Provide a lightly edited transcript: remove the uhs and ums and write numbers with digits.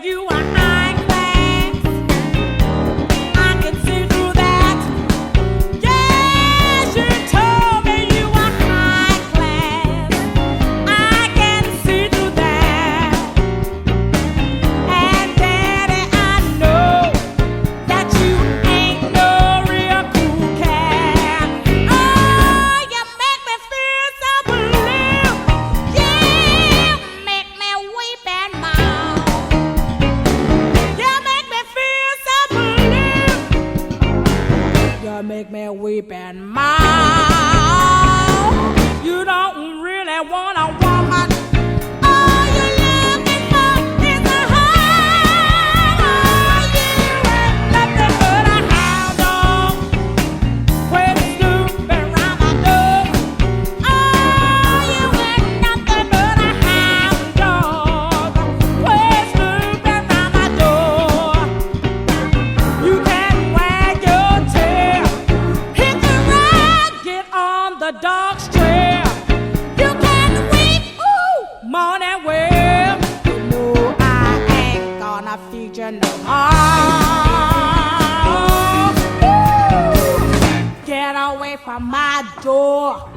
you are high class. I can see through that. Yes, you told me you were high class. I can see through that. And Daddy, I know that you ain't no real cool cat. Oh, you make me feel so blue. Yeah, make me weep and moan. You make me feel so blue. You make me weep and moan. You don't really want a woman. All you're looking for is a home. You ain't nothing but a hound dog. When snooping round my door. Oh, you ain't nothing but a hound dog. When snooping round my door. You can wag your tail, hit the rug, get on the dog's trail. You can weep, ooh, moan and wail. You know I ain't gonna feed you no more. Ooh, get away from my door.